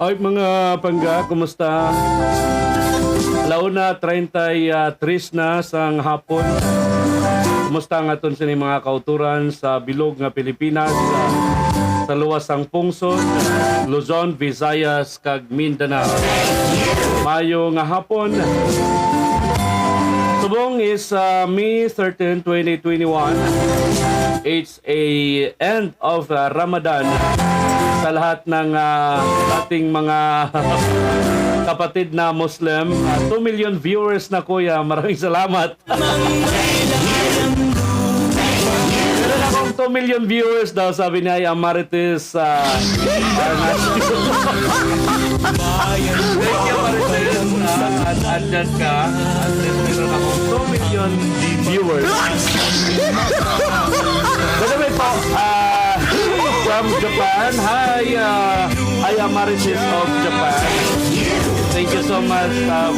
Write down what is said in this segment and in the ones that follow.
Ay mga pangga, kumusta? Launa 33 na sang hapon. Kumusta nga aton sa mga kauturan sa bilog nga Pilipinas, sa luwas sang pungsod, Luzon, Visayas kag Mindanao. Mayo nga hapon. Subong is May 13, 2021. It's a end of Ramadan sa lahat ng ating mga kapatid na Muslim. 2 million viewers na kuya. Maraming salamat. Meron akong 2 million viewers daw, sabi niya ay Amarites. Thank you, Amarites. Andyan ka. Meron akong 2 million viewers. By po, from Japan, hi Amarites of Japan. Thank you so much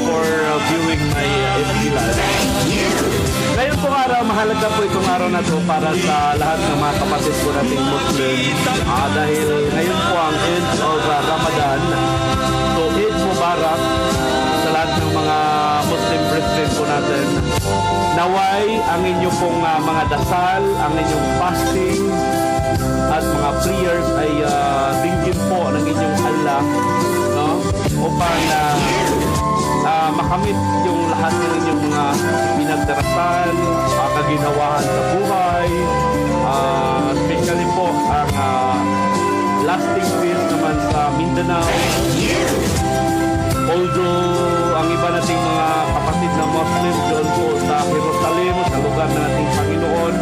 for viewing my FB Live. Ngayon pong araw, mahalaga po itong araw na to para sa lahat ng mga kapatid po nating Muslim. Dahil ngayon po ang end of Ramadan. So, Eid Mubarak sa lahat ng mga Muslim brethren po natin. Naway, ang inyong pong mga dasal, ang inyong fasting, at mga prayers ay dinggin po ng inyong Allah, no? Upang makamit yung lahat ng inyong mga pinagdarasal, kaginawahan sa buhay, especially po ang lasting peace naman sa Mindanao. Although ang iba nating mga kapatid na Muslim doon po sa Jerusalem, sa lugar ng ating Panginoong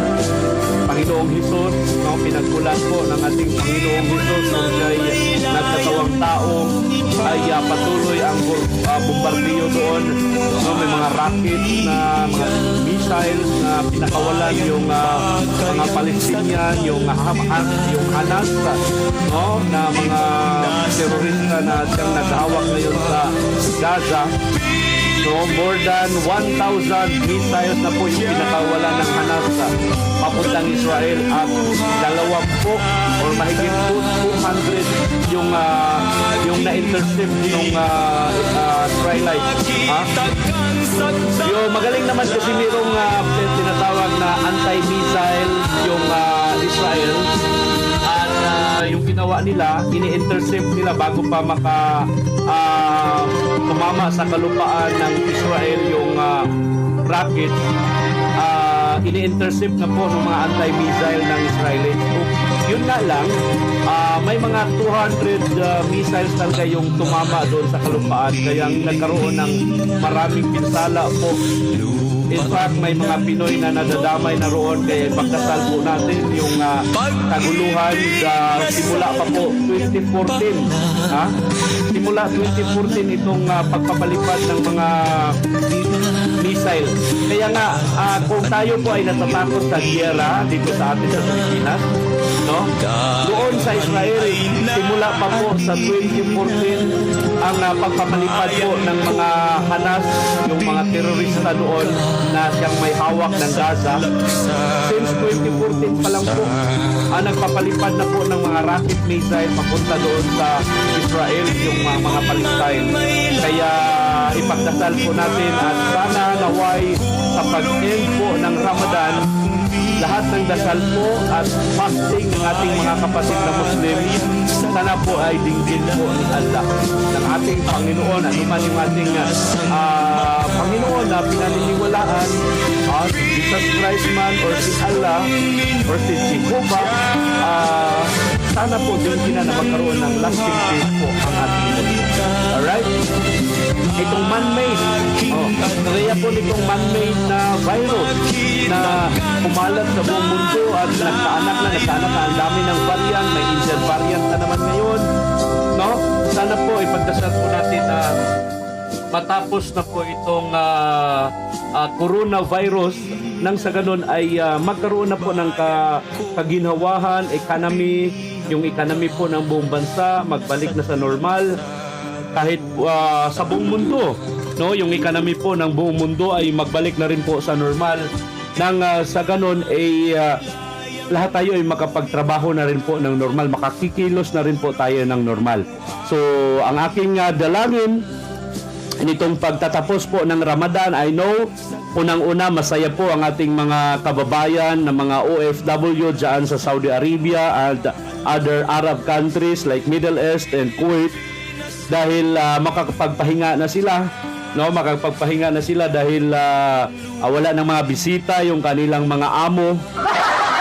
Hesus, no, pinagkulan po ng ating Panginoong Hesus nung siya'y nagkatawang tao, ay patuloy ang bombardiyo doon, no, may mga rockets na mga missiles na pinakawalan yung mga Palestinian, yung Hamas, no, na mga terorista na siyang naghahawak ngayon sa Gaza. So, more than 1,000 missiles na po yung pinakawala ng Hamas papuntang Israel at 20 or mahigit po 200 yung na-intercept yung Israelite. Yung magaling naman kasi mayroong tinatawag na anti-missile yung Israel. Yung ginawa nila, ini-intercept nila bago pa tumama sa kalupaan ng Israel yung rocket. Ini-intercept na po ng mga anti-missile ng Israelis. So, yun nga lang, may mga 200 missiles talaga yung tumama doon sa kalupaan. Kaya nagkaroon ng maraming pinsala po. In fact, may mga Pinoy na nadadamay na roon kaya pagkasal po natin yung kaguluhan simula pa po 2014. Simula 2014 itong pagpapalipad ng mga missile. Kaya nga, kung tayo po ay natatakot sa giyera dito sa atin sa Pilipinas, no? Doon sa Israel, simula pa po sa 2014 ang pagpapalipad po ng mga Hamas, yung mga terorista doon na siyang may hawak ng Gaza. Since 2014 pa lang po, nagpapalipad na po ng mga rocket missile papunta doon sa Israel, yung mga Palestine. Kaya ipagdasal po natin at sana naway sa pag-end po ng Ramadan, lahat ng dasal po at fasting ng ating mga kapatid na Muslim, sana po ay dinggin po ni Allah ng ating Panginoon, anuman yung ating Panginoon na pinaniniwalaan, si Jesus Christ man or si Allah or si Jehovah, sana po dinggin na magkaroon ng lasting faith po ang ating Muslim. Alright? Itong man-made, kaya po nitong man-made na virus na kumalat sa buong mundo at nagkaanak na ang dami ng variant, may Indian variant na naman ngayon, no? Sana po ipagdasal po natin na matapos na po itong coronavirus, nang sa ganun ay magkaroon na po ng kaginhawahan, economy, yung economy po ng buong bansa magbalik na sa normal kahit sa buong mundo, no, yung economy po ng buong mundo ay magbalik na rin po sa normal nang sa ganun ay lahat tayo ay makapagtrabaho na rin po ng normal, makakikilos na rin po tayo ng normal. So So ang aking dalangin nitong pagtatapos po ng Ramadan, I know, unang-una masaya po ang ating mga kababayan na mga OFW dyan sa Saudi Arabia and other Arab countries like Middle East and Kuwait dahil makakapagpahinga na sila, no? Makakapagpahinga na sila dahil wala ng mga bisita yung kanilang mga amo.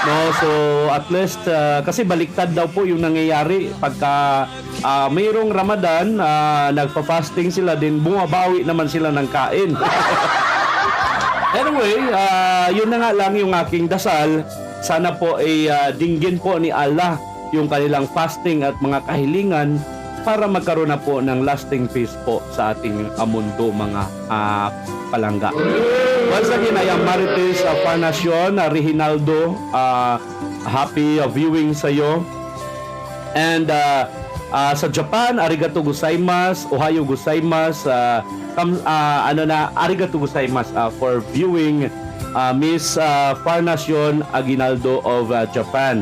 No, so at least kasi baliktad daw po yung nangyayari pagka mayroong Ramadan, nagpa-fasting sila din, bumabawi naman sila ng kain. Anyway, yun na nga lang yung aking dasal. Sana po ay dinggin po ni Allah yung kanilang fasting at mga kahilingan para magkaroon na po ng lasting peace po sa ating mundo, mga palangga. Once again, I am Marites Parnacion, Reginaldo. Happy viewing sa iyo. And sa Japan, arigato gozaimasu, ohayo gozaimasu. Arigato gozaimasu for viewing Miss Parnacion Aguinaldo of Japan.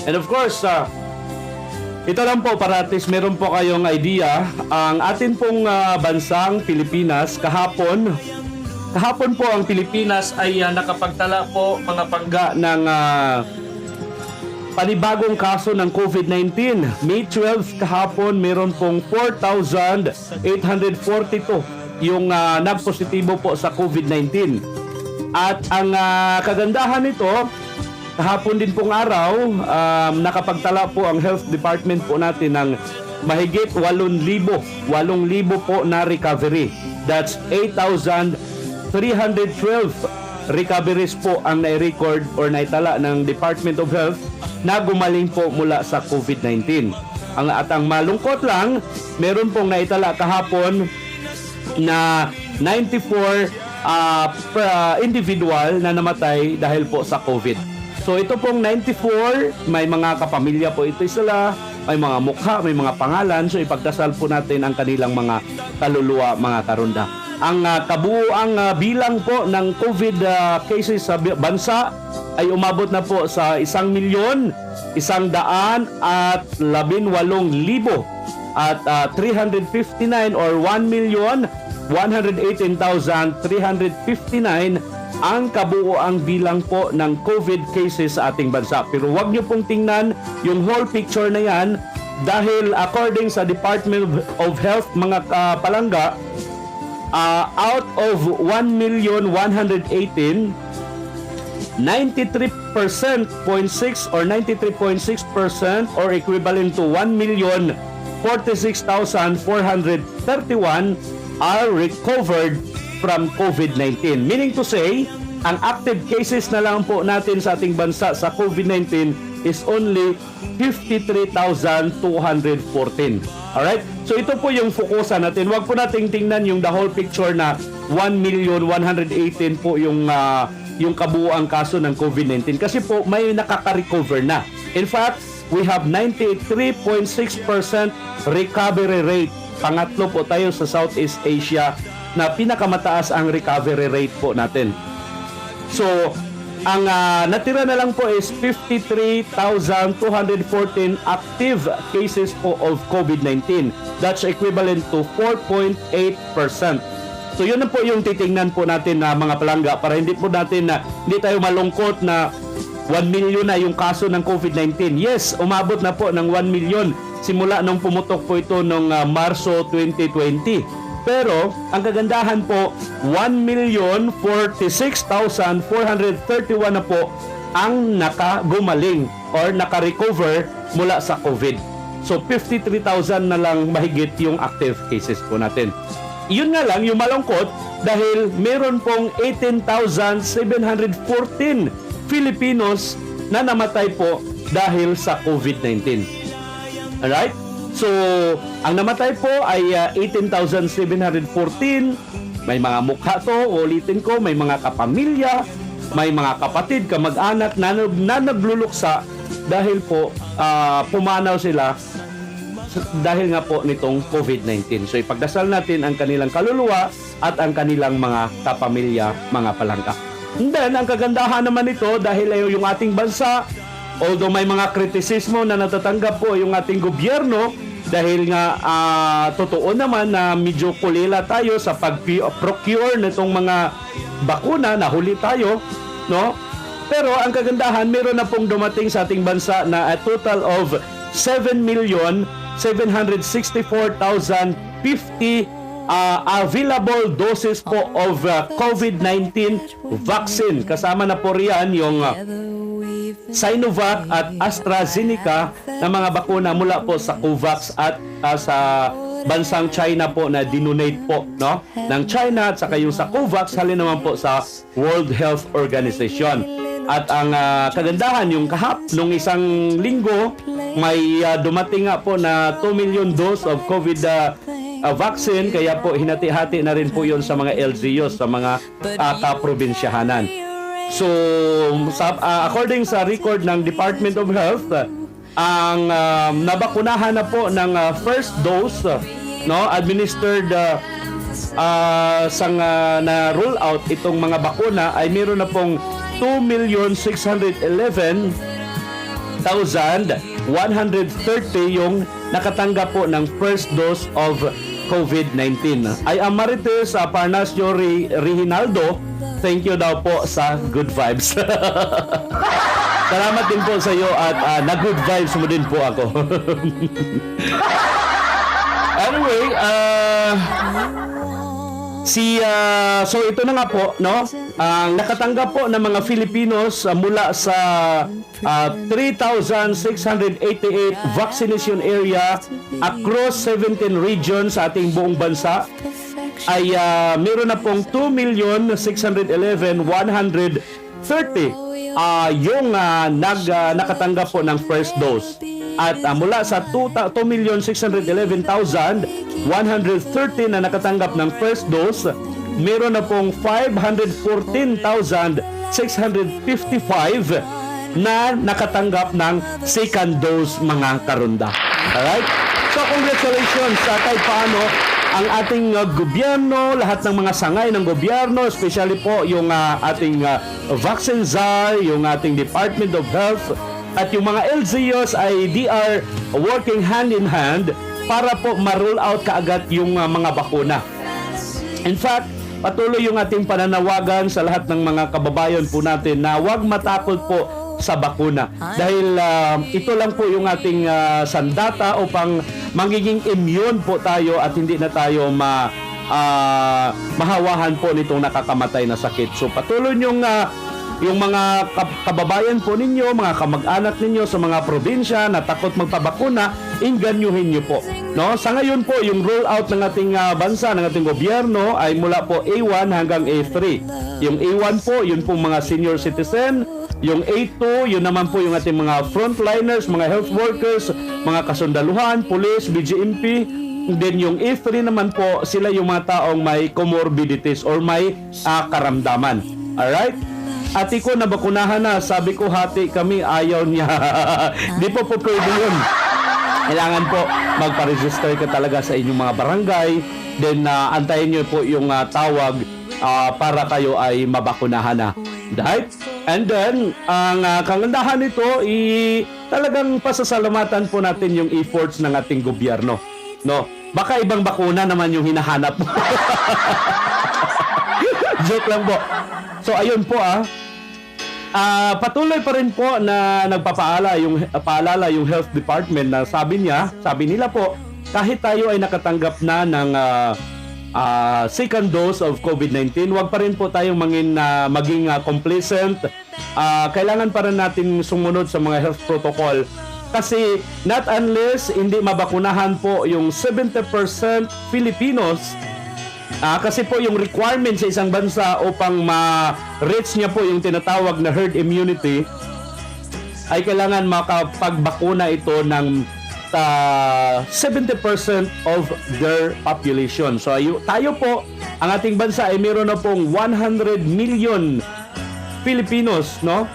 And of course, ito lang po para at least meron po kayong idea. Ang atin pong bansang Pilipinas kahapon po ang Pilipinas ay nakapagtala po mga pangga ng panibagong kaso ng COVID-19. May 12 kahapon meron pong 4,842 yung nagpositibo po sa COVID-19. At ang kagandahan nito, kahapon din pong araw, nakapagtala po ang Health Department po natin ng mahigit 8,000 po na recovery. That's 8,312 recoveries po ang nai-record or naitala ng Department of Health na gumaling po mula sa COVID-19. At ang malungkot lang, meron pong naitala kahapon na 94 individual na namatay dahil po sa COVID. So ito pong 94, may mga kapamilya po ito sila, may mga mukha, may mga pangalan. So ipagdasal po natin ang kanilang mga kaluluwa, mga karunda. Ang kabuuang bilang po ng COVID cases sa bansa ay umabot na po sa 1,118,000 at 359 or 1,118,359 ang kabuuang bilang po ng COVID cases sa ating bansa. Pero wag niyo pong tingnan yung whole picture na yan dahil according sa Department of Health, mga palangga, out of 1,118,000, 93.6 or 93.6% or equivalent to 1,046,431 are recovered from COVID-19. Meaning to say, ang active cases na lang po natin sa ating bansa sa COVID-19 is only 53,214. Alright? So ito po yung fokusan natin. Huwag po nating tingnan yung the whole picture na 1,118 po yung kabuuang kaso ng COVID-19. Kasi po may nakaka-recover na. In fact, we have 93.6% recovery rate. Pangatlo po tayo sa Southeast Asia na pinakamataas ang recovery rate po natin. So, ang natira na lang po is 53,214 active cases po of COVID-19. That's equivalent to 4.8%. So, yun na po yung titingnan po natin na mga palangga para hindi po natin hindi tayo malungkot na 1 million na yung kaso ng COVID-19. Yes, umabot na po ng 1 million simula nung pumutok po ito noong Marso 2020. Pero, ang kagandahan po, 1,046,431 na po ang nakagumaling or naka-recover mula sa COVID. So, 53,000 na lang mahigit yung active cases po natin. Yun nga lang, yung malungkot, dahil meron pong 18,714 Filipinos na namatay po dahil sa COVID-19. Alright? So, ang namatay po ay 18,714. May mga mukha to, ulitin ko, may mga kapamilya, may mga kapatid, kamag-anak na nagluluksa dahil po pumanaw sila dahil nga po nitong COVID-19. So, ipagdasal natin ang kanilang kaluluwa at ang kanilang mga kapamilya, mga palangga. And then, ang kagandahan naman nito dahil yung ating bansa, although may mga kritisismo na natatanggap po yung ating gobyerno, dahil nga totoo naman na medyo kulila tayo sa pag-procure nitong mga bakuna, nahuli tayo, no? Pero ang kagandahan, meron na pong dumating sa ating bansa na a total of 7,764,050 available doses po of COVID-19 vaccine. Kasama na po riyan yung Sinovac at AstraZeneca na mga bakuna mula po sa COVAX at sa bansang China po na dinonate po, no, ng China, at saka yung sa COVAX halin naman po sa World Health Organization. At ang kagandahan, yung nung isang linggo may dumating nga po na 2 million dose of COVID vaccine, kaya po hinati-hati na rin po yon sa mga LGUs, sa mga kaprobinsyahanan. So, according sa record ng Department of Health, ang nabakunahan na po ng first dose, no, administered na roll out itong mga bakuna ay meron na pong 2,611,130 yung nakatanggap po ng first dose of COVID-19. Ay Amarites Parnasio Rehinaldo, thank you daw po sa good vibes. Salamat din po sa iyo at na-good vibes mo din po ako. Anyway, so ito na nga po, no? Ang nakatanggap po ng mga Filipinos mula sa 3,688 vaccination area across 17 regions sa ating buong bansa ay meron na pong 2,611,130 yung nakatanggap po ng first dose. At mula sa 2,611,130 na nakatanggap ng first dose, meron na pong 514,655 na nakatanggap ng second dose, mga karunda. Alright? So congratulations sa kahit paano ang ating gobyerno, lahat ng mga sangay ng gobyerno, especially po yung ating vaccine czar, yung ating Department of Health, at yung mga LGUs ay they are working hand in hand para po ma-roll out kaagad yung mga bakuna. In fact, patuloy yung ating pananawagan sa lahat ng mga kababayan po natin na huwag matakot po sa bakuna. Dahil ito lang po yung ating sandata upang magiging immune po tayo at hindi na tayo mahawahan po nitong nakakamatay na sakit. So patuloy yung mga kababayan po ninyo, mga kamag-anak ninyo sa mga probinsya na takot magpabakuna, inganyuhin nyo po. No? Sa ngayon po, yung roll-out ng ating bansa, ng ating gobyerno ay mula po A1 hanggang A3. Yung A1 po, yun po mga senior citizen. Yung A2, yun naman po yung ating mga frontliners, mga health workers, mga kasundaluhan, police, BGMP. Then yung A3 naman po, sila yung mga taong may comorbidities or may karamdaman. Alright? Ati ko nabakunahan na, sabi ko hati kami, ayaw niya. Di po pwede yun. Kailangan po magpa-register ka talaga sa inyong mga barangay. Then antayin nyo po yung tawag para kayo ay mabakunahan na. Right? And then, ang kagandahan nito, talagang pasasalamatan po natin yung efforts ng ating gobyerno. No? Baka ibang bakuna naman yung hinahanap mo. Joke lang po. So ayun po patuloy pa rin po na paalala yung Health Department na sabi nila po, kahit tayo ay nakatanggap na ng second dose of COVID-19, wag pa rin po tayong maging complacent. Kailangan pa rin natin sumunod sa mga health protocol kasi not unless hindi mabakunahan po yung 70% Filipinos. Kasi po yung requirement sa isang bansa upang ma-reach niya po yung tinatawag na herd immunity ay kailangan makapagbakuna ito ng 70% of their population. So tayo po, ang ating bansa ay meron na pong 100 million Filipinos, no?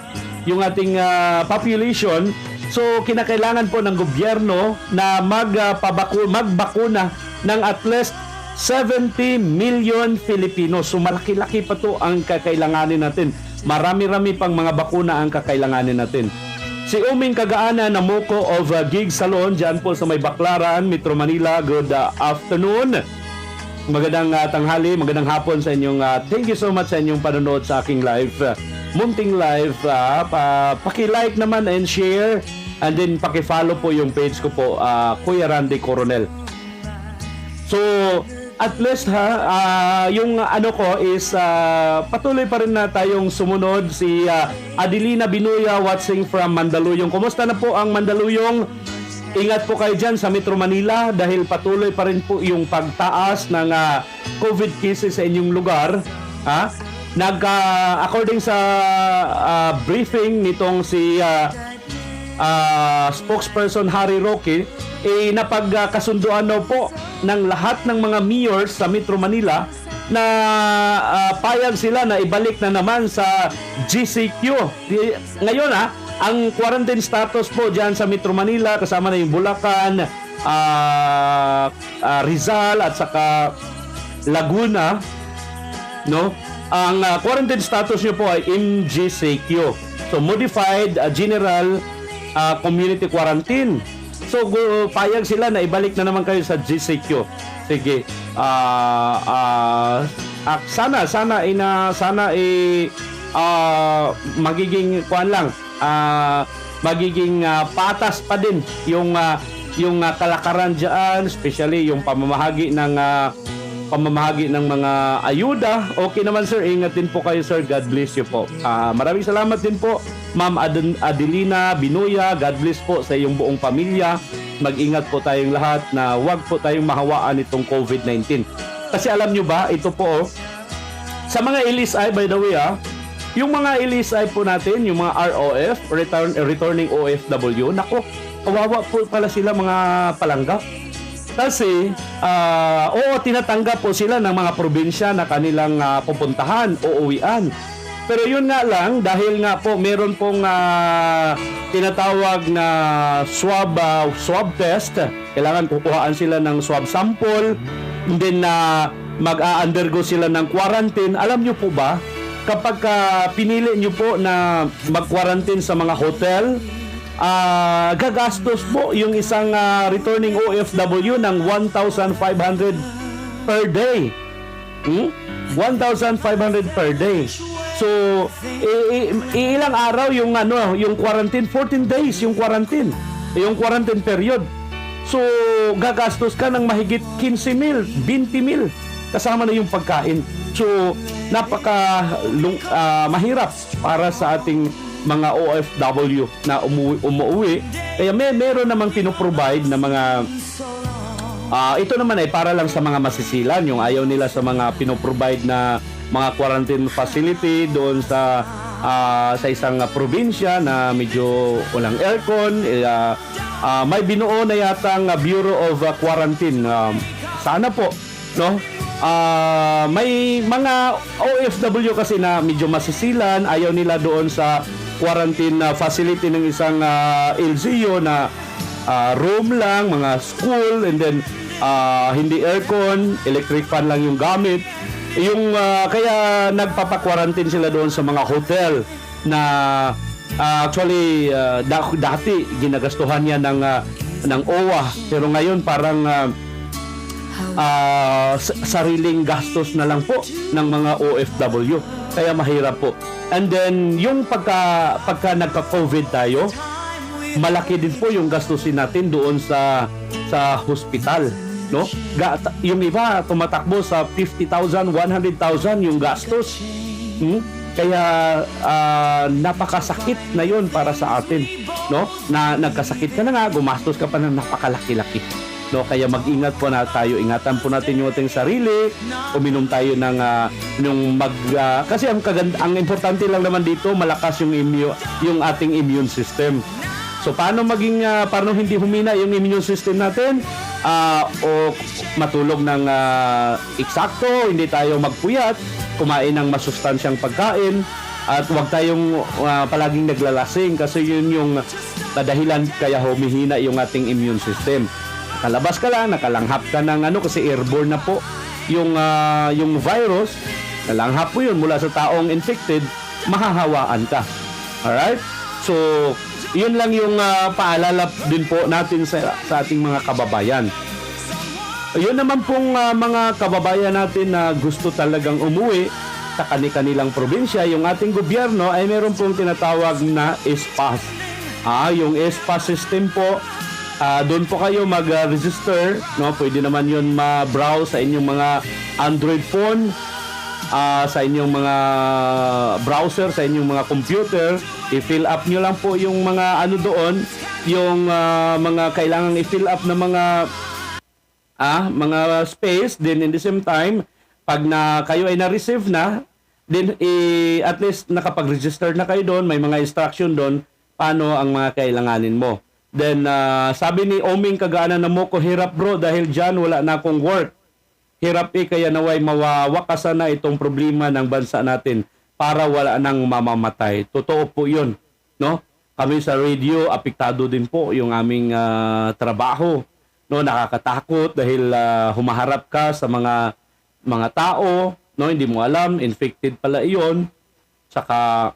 Yung ating population. So kinakailangan po ng gobyerno na magbakuna ng at least 70 million Filipinos. So malaki-laki pa to ang kakailanganin natin. Marami-rami pang mga bakuna ang kakailanganin natin. Si Uming Kagaana na Moko of Gig Salon dyan po sa may Baclaran, Metro Manila. Good afternoon. Magandang tanghali, magandang hapon sa inyong thank you so much sa inyong panonood sa aking live. Munting live. Paki-like naman and share, and then paki-follow po yung page ko po, Kuya Randy Coronel. So, at least yung ano ko is patuloy pa rin na tayong sumunod. Si Adelina Binuya watching from Mandaluyong. Kumusta na po ang Mandaluyong? Ingat po kayo dyan sa Metro Manila dahil patuloy pa rin po yung pagtaas ng COVID cases sa inyong lugar. According sa briefing nitong si spokesperson Harry Roque, napagkasunduan daw po ng lahat ng mga mayors sa Metro Manila na payag sila na ibalik na naman sa GCQ. Ngayon ang quarantine status po dyan sa Metro Manila, kasama na yung Bulacan, Rizal at saka Laguna, no? Ang quarantine status nyo po ay MGCQ. So modified general community quarantine. So payag sila na ibalik na naman kayo sa GCQ. Sige. Sana magiging kuan lang. Magiging patas pa din yung kalakaran diyan, especially yung pamamahagi ng mga ayuda. Okay naman sir, ingat din po kayo sir. God bless you po. Maraming salamat din po Ma'am Adelina Binuya. God bless po sa iyong buong pamilya. Mag-ingat po tayong lahat na wag po tayong mahawaan itong COVID-19. Kasi alam nyo ba, ito po sa mga LSI, by the way yung mga LSI po natin, yung mga ROF, returning OFW, nako, kawawa po pala sila mga palanggap. Kasi, tinatanggap po sila ng mga probinsya na kanilang pupuntahan o uwian. Pero yun nga lang, dahil nga po meron pong tinatawag na swab test, kailangan kukuhaan sila ng swab sample, and then mag-undergo sila ng quarantine. Alam nyo po ba, kapag pinili nyo po na mag-quarantine sa mga hotel, gagastos po yung isang returning OFW ng 1,500 per day. 1,500 per day. So, ilang araw yung quarantine? 14 days yung quarantine period. So, gagastos ka ng mahigit 15,000, 20,000 kasama na yung pagkain. So, mahirap para sa ating mga OFW na umuwi. Kaya meron namang pinoprovide na mga ito naman ay para lang sa mga masisilan, yung ayaw nila sa mga pinoprovide na mga quarantine facility doon sa isang probinsya na medyo walang aircon. May binuo na yatang Bureau of Quarantine. Sana po, no? May mga OFW kasi na medyo masisilan, ayaw nila doon sa quarantine facility ng isang LGU na room lang, mga school, and then hindi aircon, electric fan lang yung gamit. Kaya nagpapa-quarantine sila doon sa mga hotel na actually dati ginagastuhan yan ng OWA, pero ngayon parang sariling gastos na lang po ng mga OFW. Kaya mahirap po. And then yung pagka nagka-COVID tayo, malaki din po yung gastusin natin doon sa hospital, no? Yung iba tumatakbo sa 50,000, 100,000 yung gastos. Kaya napakasakit na yun para sa atin, no? Na nagkasakit ka na nga, gumastos ka pa ng napakalaki-laki. No, kaya mag-ingat po na tayo. Ingatan po natin yung ating sarili. Uminom tayo ng kasi ang importante lang naman dito, malakas yung ating immune system. So paano hindi humina yung immune system natin? O matulog ng eksakto, hindi tayo magpuyat, kumain ng masustansyang pagkain, at huwag tayong palaging naglalasing kasi yun yung dahilan kaya humihina yung ating immune system. Nakalabas ka lang, nakalanghap ka ng kasi airborne na po yung virus. Nalanghap po yun mula sa taong infected, mahahawaan ka. Alright? So, yun lang yung paalala din po natin sa ating mga kababayan. Yun naman pong mga kababayan natin na gusto talagang umuwi sa kanilang probinsya, yung ating gobyerno ay meron pong tinatawag na SPAS. Yung SPAS system po, doon po kayo mag-register, no? Pwede naman yun ma-browse sa inyong mga Android phone, sa inyong mga browser, sa inyong mga computer. I-fill up nyo lang po yung mga ano doon, yung mga kailangan i-fill up na mga space. Then in the same time, pag kayo ay na-receive na, then at least nakapag-register na kayo doon, may mga instruction doon paano ang mga kailanganin mo. Then sabi ni Oming Kagana na mo ko, hirap bro dahil dyan wala na akong work. Hirap kaya naway mawawakasan na itong problema ng bansa natin para wala nang mamamatay. Totoo po yun, no? Kami sa radio, apektado din po yung aming trabaho. No, nakakatakot dahil humaharap ka sa mga tao, no, hindi mo alam, infected pala iyon. Saka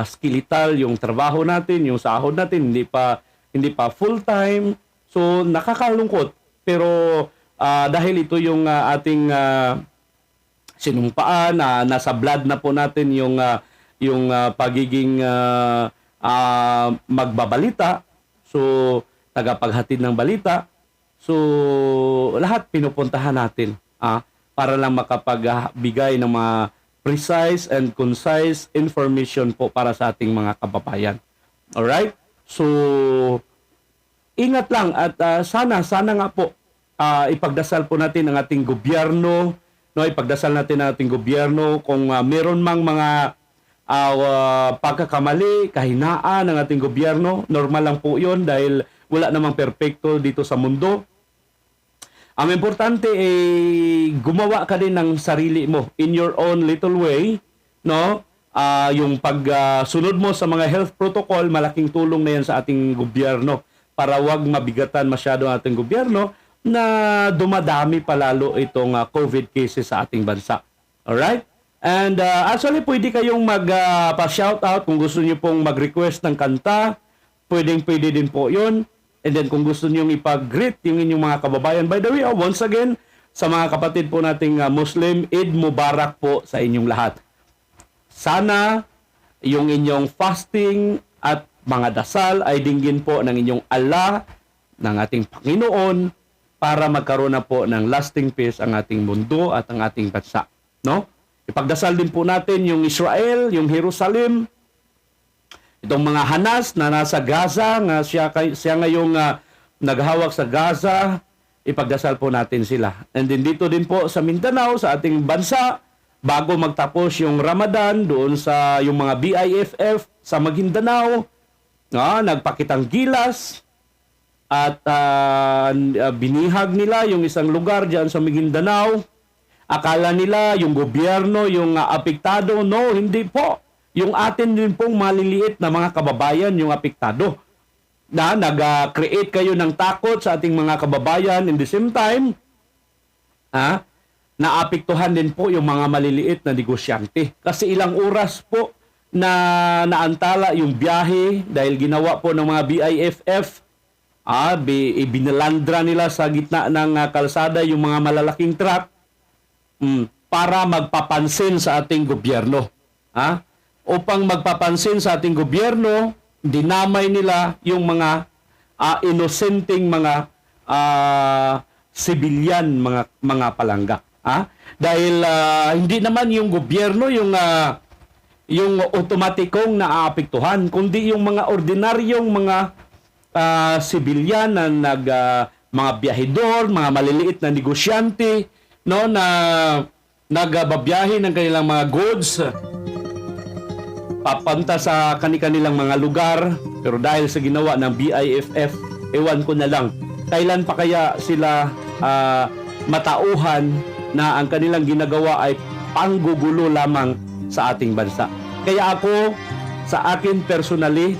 skeletal yung trabaho natin, yung sahod natin hindi pa full time. So nakakalungkot. Pero dahil ito yung ating sinumpaan, nasa blood na po natin yung pagiging magbabalita. So tagapaghatid ng balita. So, lahat pinupuntahan natin para lang makapagbigay ng mga precise and concise information po para sa ating mga kababayan. Alright? So, ingat lang at sana nga po ipagdasal po natin ang ating gobyerno, no? Ipagdasal natin ang ating gobyerno kung meron mang mga pagkakamali, kahinaan ng ating gobyerno. Normal lang po yun dahil wala namang perpekto dito sa mundo. Ang importante ay gumawa ka din ng sarili mo in your own little way, no? Yung pagsunod mo sa mga health protocol, malaking tulong na yan sa ating gobyerno para wag mabigatan masyado ang ating gobyerno na dumadami palalo itong COVID cases sa ating bansa. Alright? And actually, pwede kayong pa-shoutout kung gusto niyo pong mag-request ng kanta. Pwede din po yun. And then kung gusto niyo ipag-greet yung inyong mga kababayan. By the way, once again, sa mga kapatid po nating Muslim, Eid Mubarak po sa inyong lahat. Sana yung inyong fasting at mga dasal ay dinggin po ng inyong Allah, ng ating Panginoon, para magkaroon na po ng lasting peace ang ating mundo at ang ating bansa. No? Ipagdasal din po natin yung Israel, yung Jerusalem, itong mga Hamas na nasa Gaza, siya ngayong naghawak sa Gaza, ipagdasal po natin sila. And then dito din po sa Mindanao, sa ating bansa, bago magtapos yung Ramadan, doon sa yung mga BIFF sa Maguindanao, nagpakitang gilas, at binihag nila yung isang lugar dyan sa Maguindanao. Akala nila yung gobyerno, yung apektado. No, hindi po. Yung atin din pong maliliit na mga kababayan yung apektado. Na nag-create kayo ng takot sa ating mga kababayan. In the same time, naapektuhan din po yung mga maliliit na negosyante. Kasi ilang oras po na naantala yung biyahe dahil ginawa po ng mga BIFF. Binalandra nila sa gitna ng kalsada yung mga malalaking truck para magpapansin sa ating gobyerno. Upang magpapansin sa ating gobyerno, dinamay nila yung mga inosenteng mga sibilyan, mga palangga. Dahil hindi naman yung gobyerno yung otomatikong naaapektuhan, kundi yung mga ordinaryong mga sibilyan na mga biyahedor, mga maliliit na negosyante, no, na nagbabiyahe ng kanilang mga goods papunta sa kanilang mga lugar, pero dahil sa ginawa ng BIFF, ewan ko na lang, kailan pa kaya sila matauhan na ang kanilang ginagawa ay panggugulo lamang sa ating bansa. Kaya ako, sa akin personally,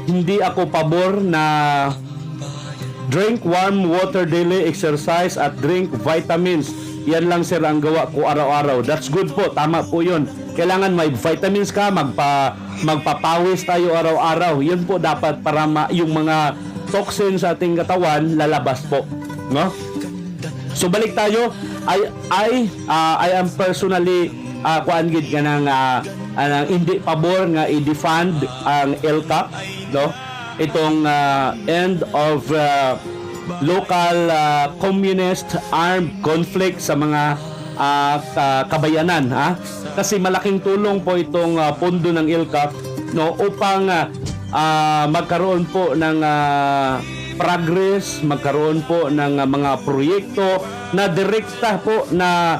hindi ako pabor na drink warm water daily, exercise at drink vitamins. Yan lang sir ang gawa ko araw-araw. That's good po, tama po yun. kailangan may vitamins ka, magpapawis tayo araw-araw. Yun po dapat para yung mga toxins sa ating katawan lalabas po, no? So balik tayo. I am personally kuan gid kanang hindi pabor nga i-defund ang LCAC, no? Itong end of local communist armed conflict sa mga kabayanan, kasi malaking tulong po itong pondo ng LCAC, no, upang magkaroon po ng progress, magkaroon po ng mga proyekto na direkta po na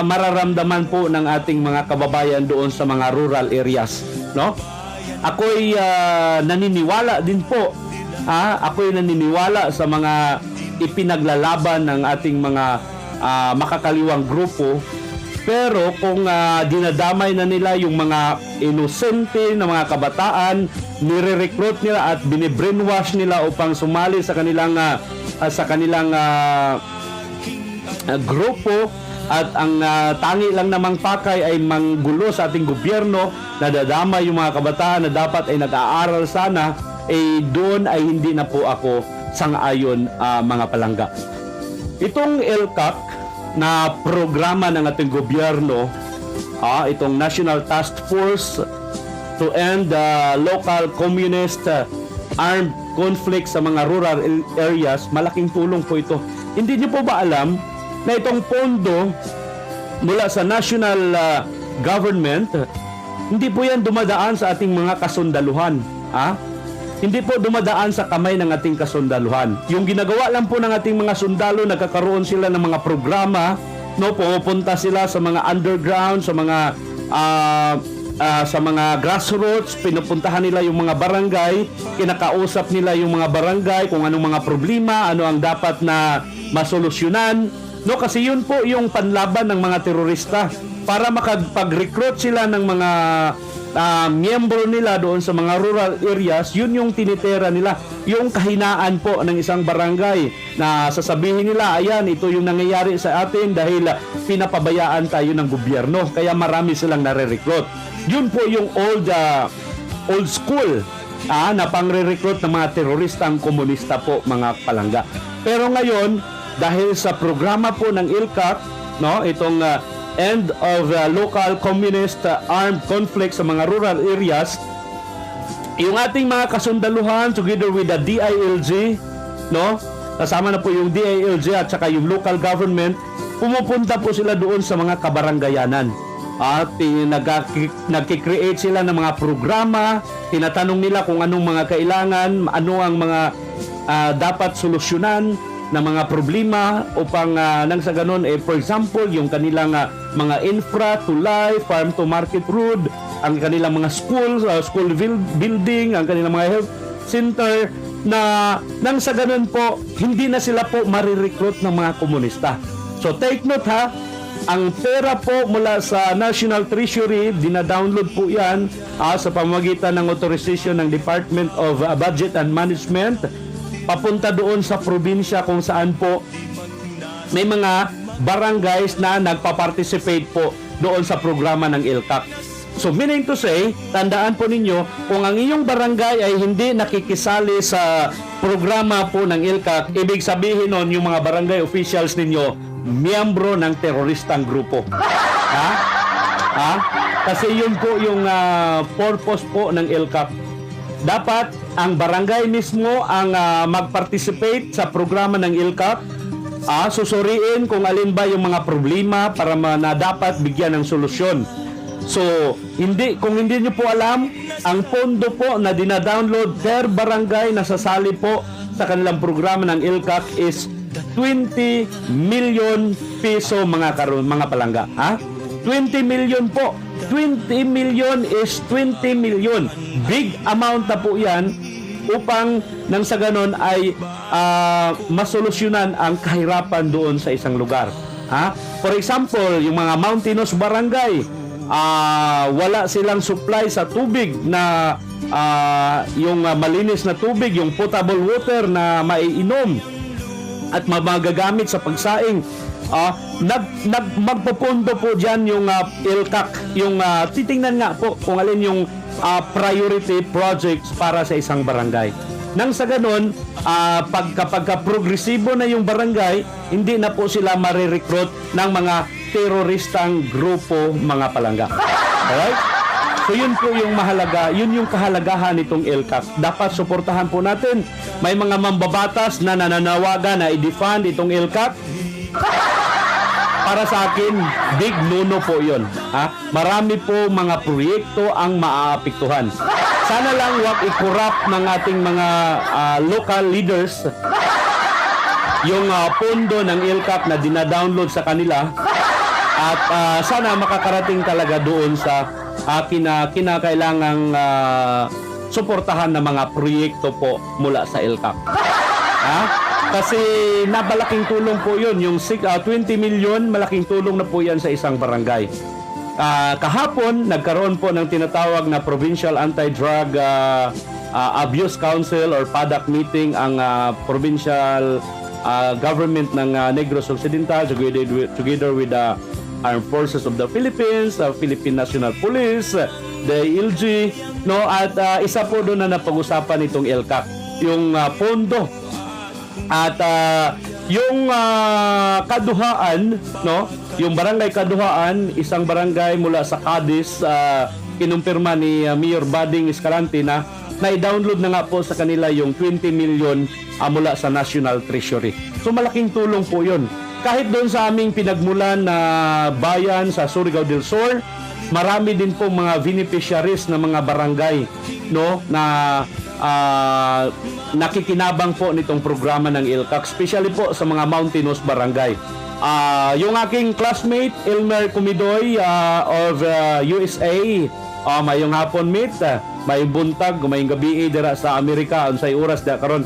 mararamdaman po ng ating mga kababayan doon sa mga rural areas, no? Ako'y naniniwala din po, ako'y naniniwala sa mga ipinaglalaban ng ating mga makakaliwang grupo. Pero kung dinadamay na nila yung mga inosente na mga kabataan, nire-recruit nila at bine-brainwash nila upang sumali sa kanilang grupo, at ang tangi lang namang pakay ay manggulo sa ating gobyerno, nadadamay yung mga kabataan na dapat ay nag-aaral sana, doon ay hindi na po ako sang-ayon, mga palangga. Itong LCAC na programa ng ating gobyerno, itong National Task Force to End Local Communist Armed Conflict sa mga rural areas, malaking tulong po ito. Hindi niyo po ba alam na itong pondo mula sa national government, hindi po yan dumadaan sa ating mga kasundaluhan, hindi po dumadaan sa kamay ng ating kasundaluhan. Yung ginagawa lang po ng ating mga sundalo, nagkakaroon sila ng mga programa, no, pumupunta sila sa mga underground, sa mga grassroots, pinupuntahan nila yung mga barangay, kinakausap nila yung mga barangay kung anong mga problema, ano ang dapat na masolusyonan, no, kasi yun po yung panlaban ng mga terorista para makapag-recruit sila ng mga miyembro nila doon sa mga rural areas. Yun yung tinitira nila, yung kahinaan po ng isang barangay na sasabihin nila, ayan, ito yung nangyayari sa atin dahil pinapabayaan tayo ng gobyerno, kaya marami silang nare-recruit. Yun po yung old school na pangre-recruit ng mga teroristang komunista po, mga palangga. Pero ngayon, dahil sa programa po ng LCAC, no, itong End of Local Communist Armed Conflict sa mga rural areas, yung ating mga kasundaluhan together with the DILG, no, kasama na po yung DILG at saka yung local government, pumupunta po sila doon sa mga kabaranggayanan at nagki-create sila ng mga programa, tinatanong nila kung anong mga kailangan, ano ang mga dapat solusyonan na mga problema upang nang sa ganun, for example, yung kanilang mga infra, tulay, farm to market road, ang kanilang mga schools, school building, ang kanilang mga health center, na nang sa ganun po, hindi na sila po marirecruit ng mga komunista. So take note, ang pera po mula sa National Treasury, dina-download po yan sa pamamagitan ng authorization ng Department of Budget and Management, papunta doon sa probinsya kung saan po may mga barangays na nagpa-participate po doon sa programa ng LCAC. So meaning to say, tandaan po ninyo, kung ang iyong barangay ay hindi nakikisali sa programa po ng LCAC, ibig sabihin nun yung mga barangay officials ninyo, miyembro ng teroristang grupo. Kasi yun po yung purpose po ng LCAC. Dapat ang barangay mismo ang mag-participate sa programa ng LCAC, susuriin kung alin ba yung mga problema para na dapat bigyan ng solusyon. So, kung hindi nyo po alam, ang pondo po na dina-download per barangay na sasali po sa kanilang programa ng LCAC is 20 million piso, mga palangga. 20 million po. 20 million is 20 million. Big amount na po yan upang nang sa ganon ay masolusyonan ang kahirapan doon sa isang lugar. For example, yung mga mountainous barangay, wala silang supply sa tubig na yung malinis na tubig, yung potable water na maiinom at magagamit sa pagsaing Magpupundo po diyan yung ILCAC, yung titingnan nga po kung alin yung priority projects para sa isang barangay. Nang sa ganun, kapag progresibo na yung barangay, hindi na po sila marirecruit ng mga teroristang grupo, mga palangga. Alright? So yun po yung mahalaga, yun yung kahalagahan nitong ILCAC. Dapat suportahan po natin. May mga mambabatas na nananawagan na i-defund itong ILCAC. Para sa akin, big no-no po yun. Marami po mga proyekto ang maaapektuhan. Sana lang wag i-corrupt ng ating mga local leaders yung pondo ng ILCAC na dinadownload sa kanila. At sana makakarating talaga doon sa kinakailangang suportahan ng mga proyekto po mula sa ILCAC. Kasi nabalaking tulong po yun. Yung 20 million, malaking tulong na po yan sa isang barangay. Kahapon, nagkaroon po ng tinatawag na Provincial Anti-Drug Abuse Council or PADAC meeting ang provincial government ng Negros Occidental together with the Armed Forces of the Philippines, Philippine National Police, the ILG, no? At isa po doon na napag-usapan itong ILCAC, yung pondo. At yung Kaduhaan, no? Yung barangay Kaduhaan, isang barangay mula sa Cadiz, kinumpirma ni Mayor Bading Escalante na i-download na nga po sa kanila yung 20 million mula sa National Treasury. So malaking tulong po yun. Kahit doon sa aming pinagmulan na bayan sa Surigao del Sur, marami din po mga beneficiaries na mga barangay, no, na nakikinabang po nitong programa ng ILCAC, especially po sa mga mountainous barangay. Yung aking classmate Elmer Kumidoy of USA, mayong hapon mate, may buntag, may gabi dira sa Amerika, unsay oras da karon.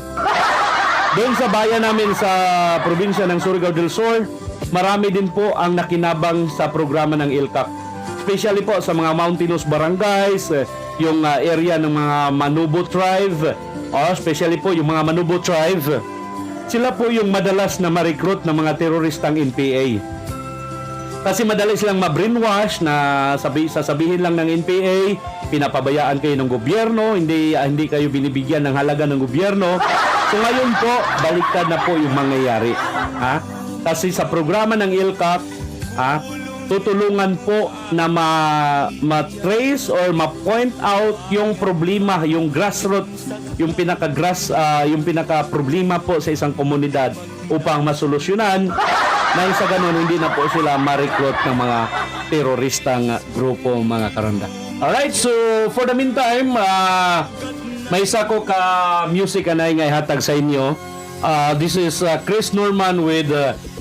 Doon sa bayan namin sa probinsya ng Surigao del Sur, marami din po ang nakinabang sa programa ng ILCAC. Especially po sa mga mountainous barangays, yung area ng mga Manubo tribe, especially po yung mga Manubo tribe, sila po yung madalas na ma-recruit ng mga teroristang NPA. Kasi madali silang ma-brainwash na sasabihin lang ng NPA, pinapabayaan kayo ng gobyerno, hindi kayo binibigyan ng halaga ng gobyerno. So ngayon po, baliktad na po yung mangyayari. Kasi sa programa ng ILCAC, tutulungan po na ma-trace or ma-point out yung problema, yung grassroots, yung pinaka-problema po sa isang komunidad upang masolusyonan nang sa ganun hindi na po sila ma-recruit ng mga teroristang grupo, mga karanda. Alright, so for the meantime, may isa ko ka music anay ngay hatag sa inyo. This is Chris Norman with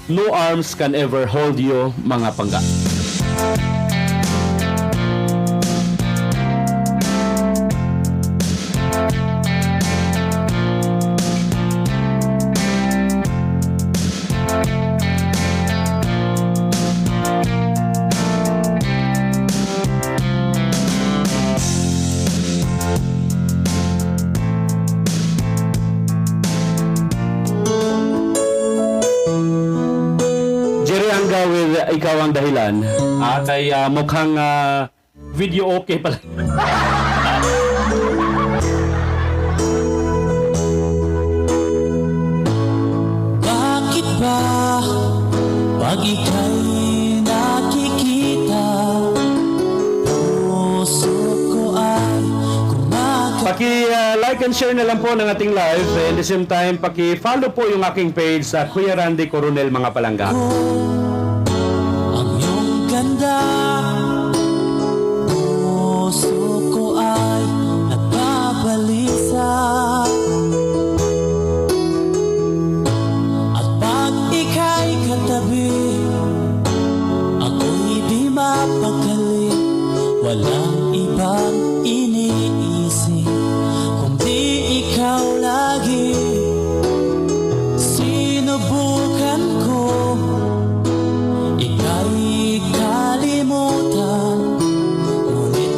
No Arms Can Ever Hold You, mga pangga. With ikaw ang dahilan kay mukhang video okay pala. Bakit ba pag ika'y nakikita, puso ko ay Paki-like and share na lang po ng ating live, and at the same time paki-follow po yung aking page sa Kuya Randy Coronel, mga palangga. ang iyong ganda, puso ko ay nagbabalisa. At pag ika'y katabi, ako'y di mapakali. Walang ibang iniisip kundi ikaw lagi. Sinubukan ko ika'y kalimutan, ngunit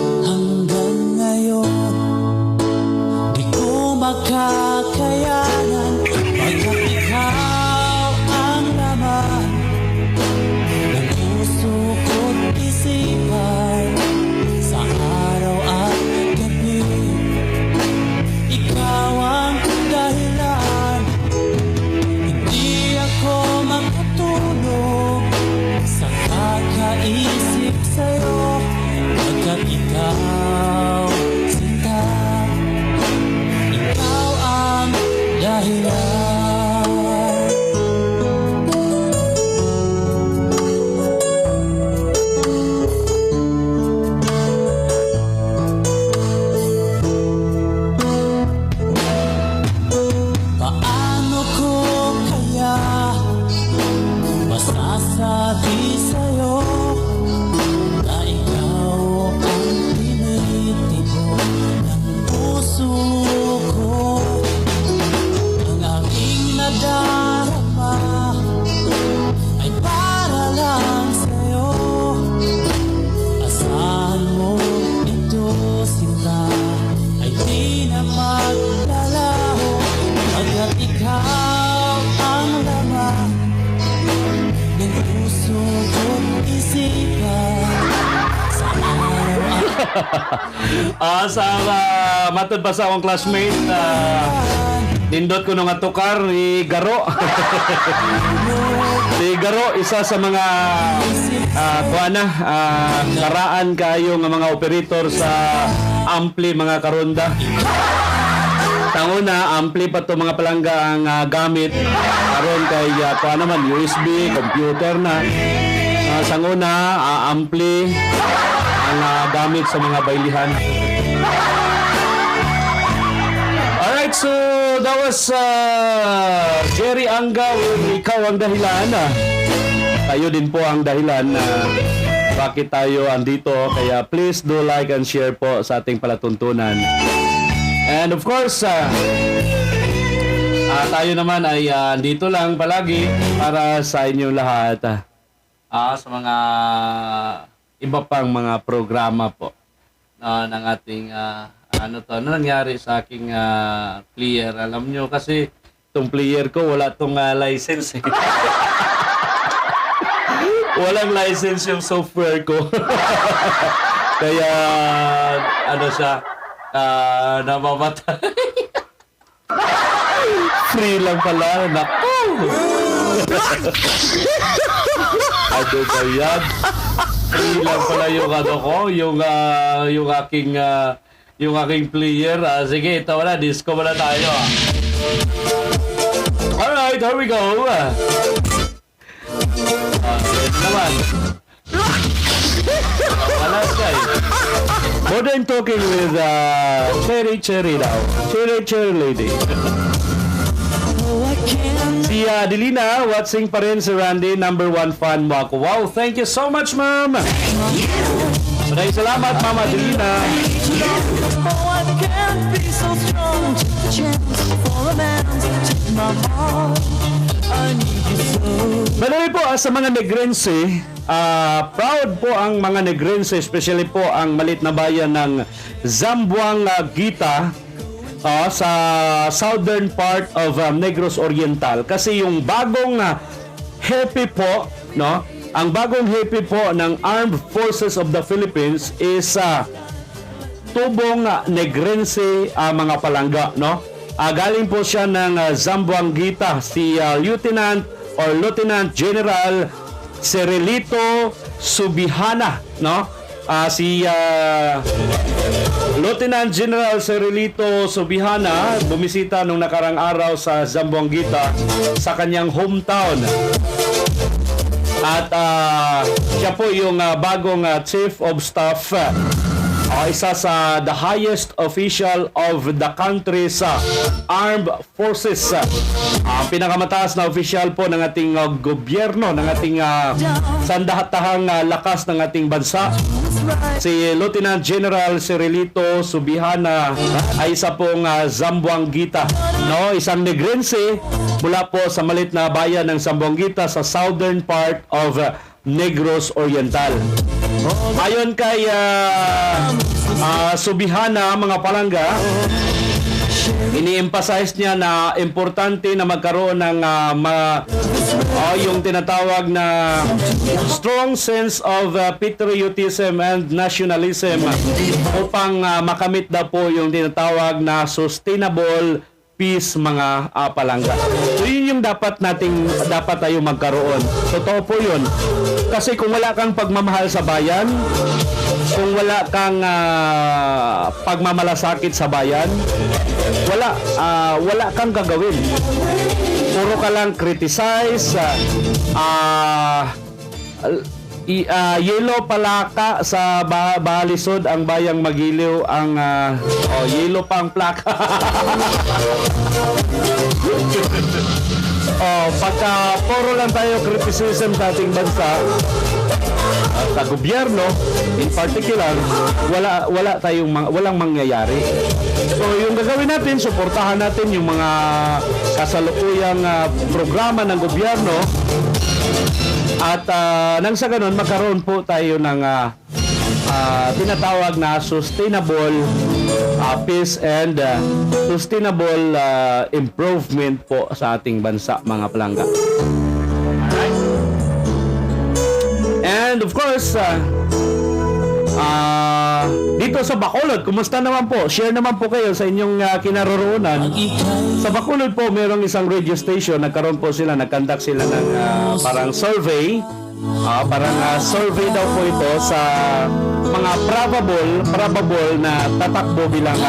isipan sa araw-araw. Sa matod pa sa akong classmate, nindot ko nung atukar ni Garo. Si Garo, isa sa mga karaan kayo nga mga operator sa ampli mga karonda. Tanguna, ampli pa to mga palangga ang gamit. Karon kay naman USB, computer na. Sanguna, ampli ang gamit sa mga bailihan. Alright, so that was Jerry Anga with Ikaw ang Dahilan. Tayo din po ang dahilan na bakit tayo andito. Kaya please do like and share po sa ating palatuntunan. And of course, tayo naman ay andito lang palagi para sa inyong lahat. Sa mga iba pang mga programa po ng ating ano nangyari sa aking player. Alam nyo kasi itong player ko wala tong license. Walang license yung software ko. Kaya ano siya namamatay. Free lang pala. Naku! Ano ba yan? Free lang pala yung ano ko, yung aking player. Sige, ito wala. Disco muna tayo. Alright, here we go. Ito naman. Wala siya eh. Modern talking with Cherry now. Cherry lady. Si Adelina, watching pa rin si Randy, number 1 fan mo ako. Wow, thank you so much, ma'am. Maraming salamat, Ma'am Adelina. Madali po sa mga Negrense, proud po ang mga Negrense, especially po ang malit na bayan ng Zamboanga Gita sa southern part of Negros Oriental. Kasi yung bagong happy po, no? Ang bagong happy po ng Armed Forces of the Philippines is Tubong Negrense mga palangga, no? Galing po siya ng Zamboanguita, si Lieutenant General Cerelito Subihana, no? Si Lieutenant General Cerelito Subihana bumisita nung nakarang araw sa Zamboanguita sa kanyang hometown. At siya po yung bagong Chief of Staff, isa sa the highest official of the country's armed forces. Ang pinakamataas na official po ng ating gobyerno, ng ating sandahatahang lakas ng ating bansa. Si Lieutenant General Cerelito Subihana ay isa pong Zamboanguita, no? Isang Negrense mula po sa malit na bayan ng Zamboanguita sa southern part of Negros Oriental. Ayon kay Subihana mga palangga, ini-emphasize niya na importante na magkaroon ng yung tinatawag na strong sense of patriotism and nationalism upang makamit na po yung tinatawag na sustainable peace mga palangga. So yun yung dapat tayo magkaroon. Totoo po yun. Kasi kung wala kang pagmamahal sa bayan, kung wala kang pagmamalasakit sa bayan, wala kang gagawin. Puro ka lang criticize, yelo palaka sa balisod ang bayang magiliw ang yelo pang plaka. Pagka puro lang tayo criticism sa ating bansa at sa gobyerno in particular, walang mangyayari. So yung gagawin natin, suportahan natin yung mga kasalukuyang programa ng gobyerno. At nang sa ganun, magkaroon po tayo ng tinatawag na sustainable peace and sustainable improvement po sa ating bansa, mga palangga. Alright? And of course, dito sa Bacolod, kumusta naman po? Share naman po kayo sa inyong kinaroroonan. Sa Bacolod po, mayroong isang radio station. Nagkaroon po sila, nag-conduct sila ng parang survey. Parang survey daw po ito sa mga probable na tatakbo bilang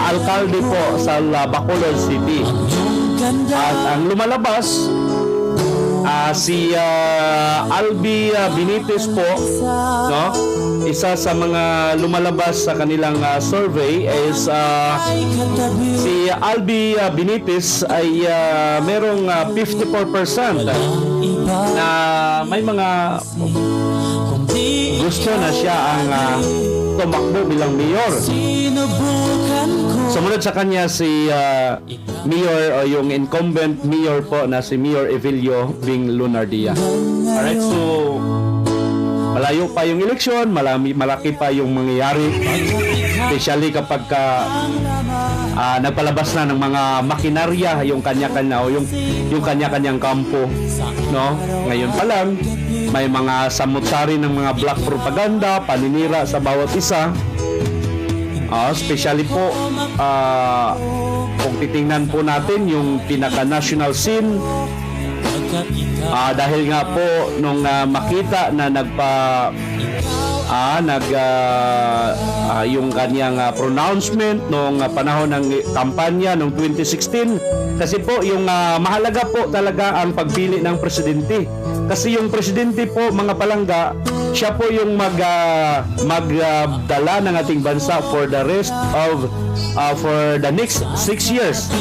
alkalde po sa Bacolod City. At ang lumalabas, si Albi Benitez po, no? Isa sa mga lumalabas sa kanilang survey is si Albi Benitez ay merong 54% na may mga gusto na siya ang tumakbo bilang mayor. Sumunod sa kanya si mayor o yung incumbent mayor po na si Mayor Evelio Bing Lunardia. Alright, so malayo pa yung eleksyon, malaki pa yung mangyayari, especially kapag nagpalabas na ng mga makinarya yung kanya-kanya o yung kanya-kanyang kampo, no? Ngayon pa lang may mga samut-sari ng mga black propaganda, paninira sa bawat isa. Especially po kung titingnan po natin yung pinaka-national scene, dahil nga po nung makita na yung kanyang pronouncement nung panahon ng kampanya noong 2016, kasi po yung mahalaga po talaga ang pagpili ng presidente, kasi yung presidente po, mga palangga, siya po yung magdala ng ating bansa for the rest of for the next 6 years.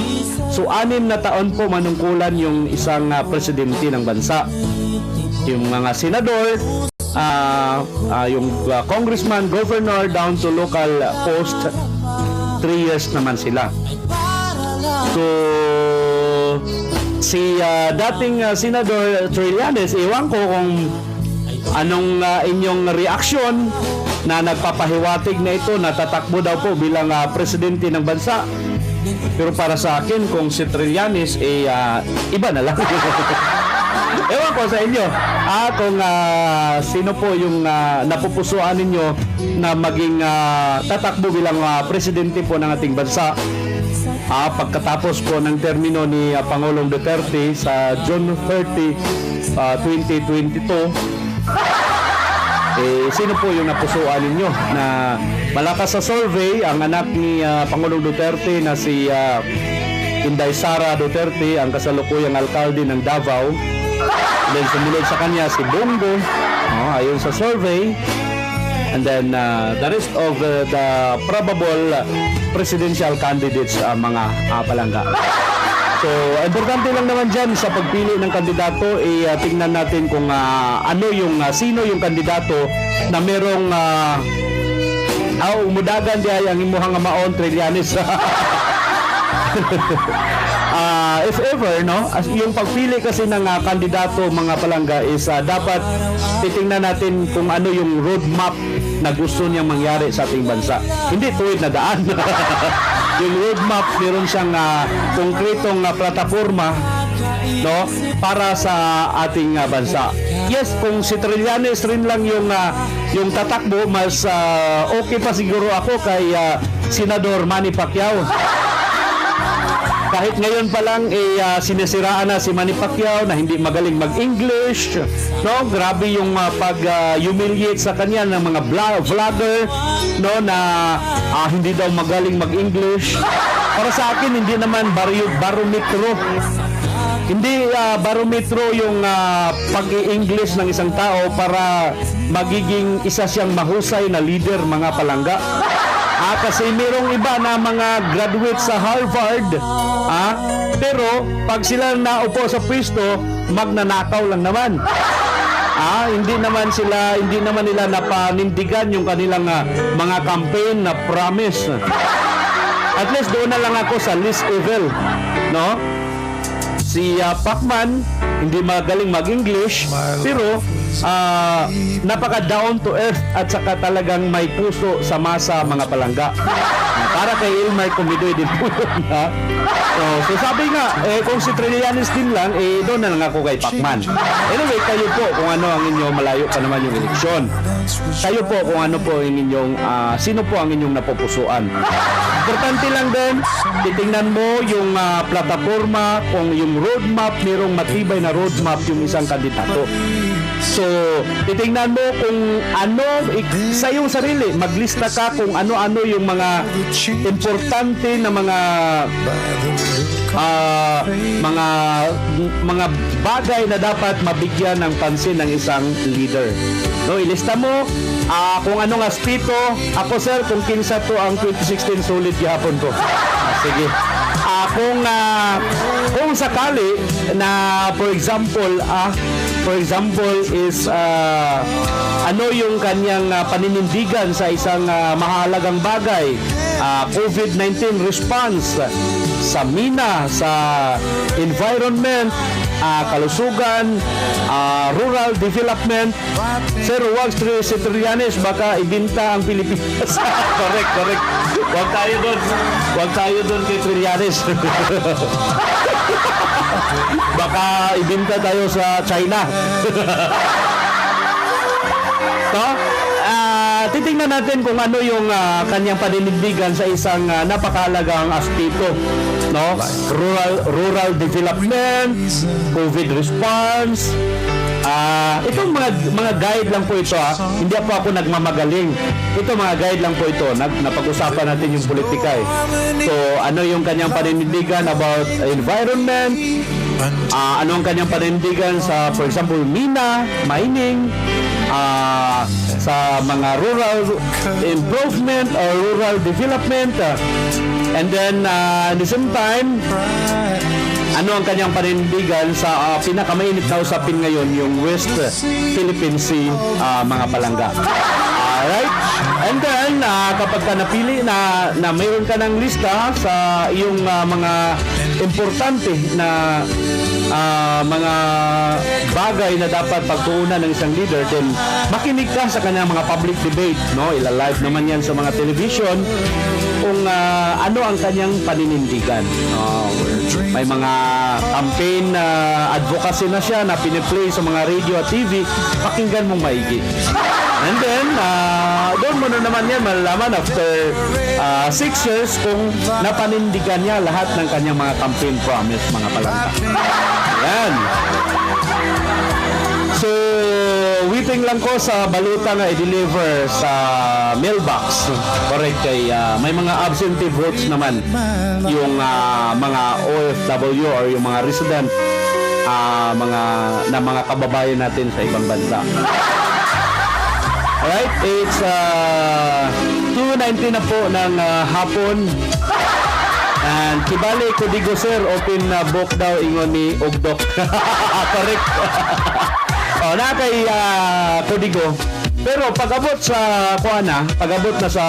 So 6 na taon po manungkulan yung isang presidente ng bansa. Yung mga senador, yung congressman, governor, down to local post, 3 years naman sila. So si dating Senador Trillanes, iwan ko kung anong inyong reaksyon na nagpapahiwatig na ito na tatakbo daw po bilang presidente ng bansa. Pero para sa akin, kung si Trillanes iba na lang. Ewan ko sa inyo kung sino po yung napupusuan ninyo na maging tatakbo bilang presidente po ng ating bansa pagkatapos po ng termino ni Pangulong Duterte sa June 30, 2022. Sino po yung napusuan ninyo na malakas sa survey? Ang anak ni Pangulong Duterte na si Inday Sara Duterte, ang kasalukuyang alkalde ng Davao. Then sumunod sa kanya si Bongo, ayon sa survey. And then the rest of the probable presidential candidates, mga palangga. So, importante lang naman dyan sa pagpili ng kandidato, tingnan natin kung sino yung kandidato na merong umudagan diya ang imuhang maon Trillanes. If ever, no, yung pagpili kasi ng kandidato, mga palangga, is dapat titingnan natin kung ano yung roadmap na gusto niyang mangyari sa ating bansa. Hindi tuwid na daan. Yung roadmap, meron siyang konkretong plataforma, no, para sa ating bansa. Yes, kung si Trillanes rin lang yung tatakbo, mas okay pa siguro ako kay Senador Manny Pacquiao. Kahit ngayon pa lang sinisiraan na si Manny Pacquiao na hindi magaling mag-English, no? Grabe yung pag-humiliate sa kanya ng mga vlogger, no, na hindi daw magaling mag-English. Para sa akin, hindi naman barometro. Hindi barometro yung pag-i-English ng isang tao para magiging isa siyang mahusay na leader, mga palangga. Kasi merong iba na mga graduate sa Harvard, pero pag sila naupo sa pwesto, magnanakaw lang naman. Hindi naman nila napanindigan yung kanilang mga campaign na promise. At least doon na lang ako sa least evil, no? Si Pacman, hindi magaling mag-English, pero napaka down to earth at saka talagang may puso sa masa, mga palangga. Para kay Ilmar Comidoy din po yun, ha? So sabi nga, kung si Trillanes din lang, doon na lang ako kay Pacman. Anyway, kayo po kung ano ang inyong, malayo pa naman yung eleksyon. Kayo po kung ano po ang inyong, sino po ang inyong napupusuan. Importante lang din, titingnan mo yung plataforma, kung yung roadmap, mayroong matibay na roadmap yung isang kandidato. So, titingnan mo kung ano, sa iyong sarili, maglista ka kung ano-ano yung mga importante na mga bagay na dapat mabigyan ng pansin ng isang leader. No, ilista mo kung ano nga spito. Ako sir, kung kinsa to ang 2016 solid gihapon ko. Sige. Kung sakali na for example is ano yung kanyang paninindigan sa isang mahalagang bagay, COVID-19 response sa mina, sa environment, kalusugan, rural development. Sir, huwag si Trillanes, baka ibinta ang Pilipinas. Correct. Huwag tayo doon kay Trillanes. Baka ibinta tayo sa China. So, titingnan natin kung ano yung kanyang paninindigan sa isang napakahalagang aspeto, no? Rural development, COVID response. Itong mga guide lang po ito, hindi po ako nagmamagaling. Ito mga guide lang po ito. Napag-usapan natin yung politika eh. So, ano yung kanyang paninindigan about environment? Ano ang kanyang paninindigan sa, for example, mina, mining, sa mga rural improvement or rural development, and then at the same time, ano ang kanyang paninindigan sa pinakamainit na usapin ngayon, yung West Philippine Sea, mga palangga. Alright? And then, kapag ka napili na mayroon ka ng lista sa iyong mga importante na mga bagay na dapat pagtuunan ng isang leader, then makinig ka sa kanyang mga public debate, no? Ila-live naman yan sa mga television kung ano ang kanyang paninindigan. May mga campaign advocacy na siya na piniplay sa mga radio at TV, pakinggan mong maigi. And then, doon mo na naman yan malalaman after 6 years kung napanindigan niya lahat ng kanyang mga campaign promise, mga palangka. Yan. So, waiting lang ko sa baluta na i-deliver sa mailbox. Correct kay may mga absentee votes naman yung mga OFW or yung mga resident mga kababayan natin sa ibang bansa. Alright, it's 2:19 na po ng hapon. And kibali ko digo sir, open book daw ingon ni Ugdok. Correct. Na kay Codigo. Pero pag-abot sa pag-abot na sa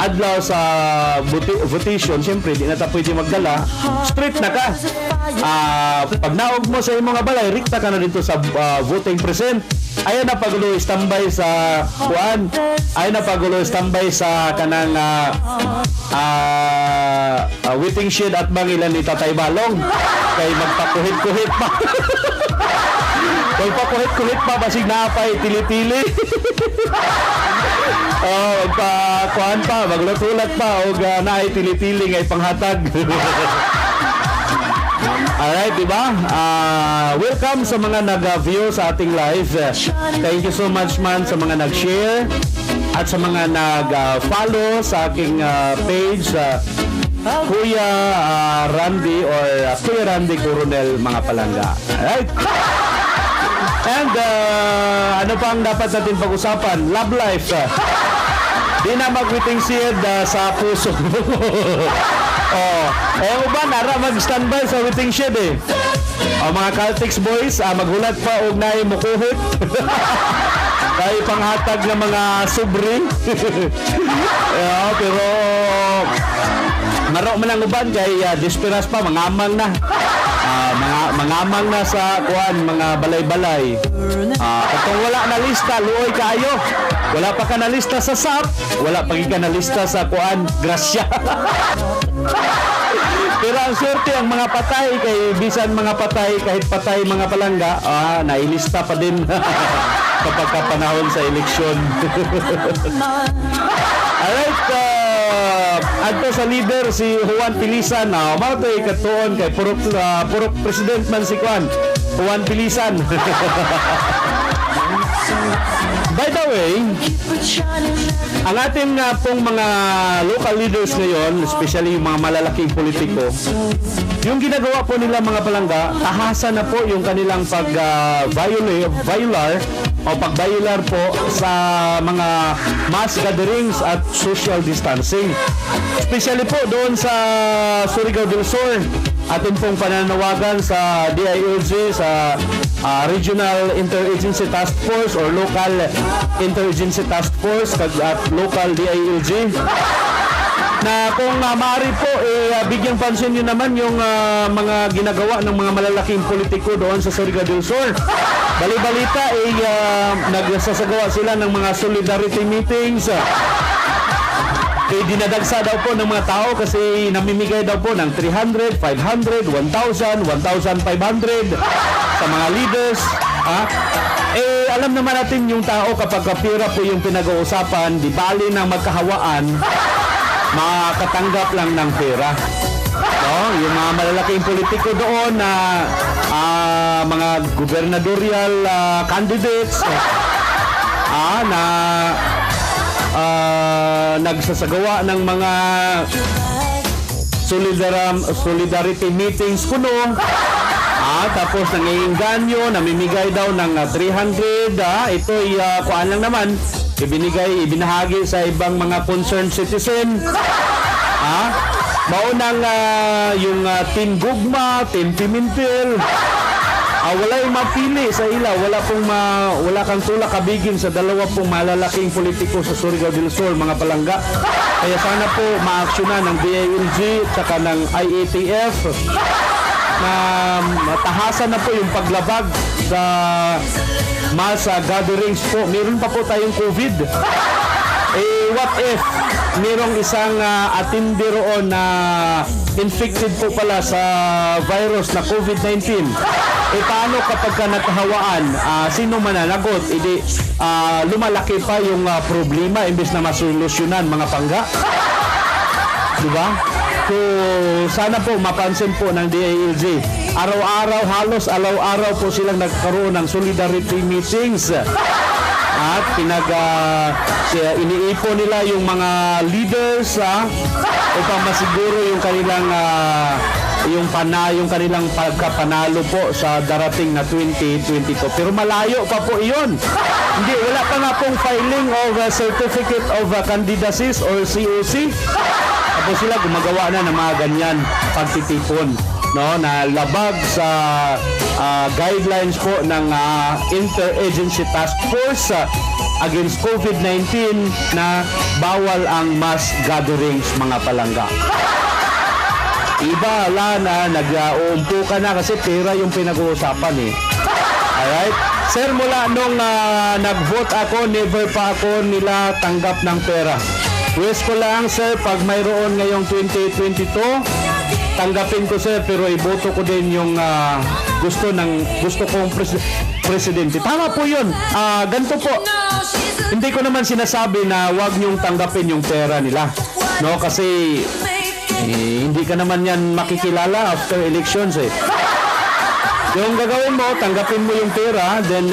adlaw sa votation, siyempre di na ta pwede magdala. Straight na ka. Pag naog mo sa imong balay, rikta ka na dito sa voting present. Ayaw na pagulo standby sa ayaw na pagulo standby sa kanang waiting shed at bangilan ni Tatay Balong. Kay magpakuhit-kuhit pa. Magpakuhit-kuhit pa basig napay tili-tili. Magpakuhan pa, maglutulat pa o naay tili-tili ngay panghatag. Alright, diba? Welcome sa mga nag-view sa ating live. Thank you so much man sa mga nag-share at sa mga nag-follow sa aking page, Kuya Randy or Kuya Randy Coronel, mga palangga. Alright? And ano pa ang dapat natin pag-usapan? Love life. Di na mag-waiting shed sa puso. Ba, nara mag-standby sa waiting shed eh. Mga Caltex boys, maghulat pa og naay mukuhit. Kay panghatag ng mga subri. Pero maro man ang uban kay desperas pa, mangamang na. mangamang na sa kuan mga balay-balay. Kung wala na lista, luoy kaayo. Wala pa ka na lista sa SAP, wala pa ka na lista sa kuan grasya. Pero ang swerte ang mga patay kay bisan mga patay kahit patay mga palangga, nailista pa din kapag kapanahon sa eleksyon. Alright, adto sa leader si Juan Pilisan. Matoy katuon kay purok president man si Juan Pilisan. By the way, ang ating pong mga local leaders ngayon, especially yung mga malalaking politiko, yung ginagawa po nila mga palangga, tahasan na po yung kanilang pag-violar po sa mga mass gatherings at social distancing. Especially po doon sa Surigao del Sur, atin pong pananawagan sa DILG, sa Regional Interagency Task Force or Local Interagency Task Force at Local DILG na kung maaari po bigyang pansin nyo naman yung mga ginagawa ng mga malalaking politiko doon sa Surigao del Sur. Bali-balita nagsasagawa sila ng mga solidarity meetings. Dinadagsa daw po ng mga tao kasi namimigay daw po ng 300, 500, 1,000, 1,500 sa mga leaders. Alam naman natin yung tao kapag kapira po yung pinag-uusapan, di bali ng magkahawaan, makatanggap lang ng pera. Yung mga malalaking politiko doon na mga gubernatorial candidates na nagsasagawa ng mga solidarity meetings kuno. Tapos nangiinganyo, namimigay daw ng 300. Ito'y kuan lang naman, ibinahagi sa ibang mga concerned citizen. Maunang yung Team Gugma, Team Pimentel. Wala'y mapili sa ila, wala kang tulak kabigin sa dalawa pong malalaking politiko sa Surigao del Sur, mga palangga. Kaya sana po maaksyonan ng DILG at saka ng IATF na matahasan na po yung paglabag sa mass gatherings po. Meron pa po tayong COVID. What if merong isang atindi roon na infected po pala sa virus na COVID-19? Paano kapag ka nakahawaan, sino mananagot? Lumalaki pa yung problema imbes na masolusyonan, mga pangga. Diba? So, sana po mapansin po ng DILG. Araw-araw, halos araw-araw po silang nagkaroon ng solidarity meetings. At iniipon nila yung mga leaders upang masiguro yung kanilang yung kanilang pagkapanalo po sa darating na 2022. Pero malayo pa po iyon. Wala pa nga pong filing of Certificate of Candidacies or COC. Tapos sila gumagawa na ng mga ganyan pagtitipon, na labag sa guidelines po ng Interagency Task Force against COVID-19 na bawal ang mass gatherings, mga palangga. Iba na nag-uumpo ka na kasi pera yung pinag-uusapan Alright? Sir, mula nung nag-vote ako, never pa ako nila tanggap ng pera. Wish ko lang, sir, pag mayroon ngayong 2022, tanggapin ko, sir, pero iboto ko din yung gusto kong presidente. Tama po yun. Ganito po. Hindi ko naman sinasabi na wag niyong tanggapin yung pera nila. Kasi hindi ka naman yan makikilala after elections Yung gagawin mo, tanggapin mo yung pera, then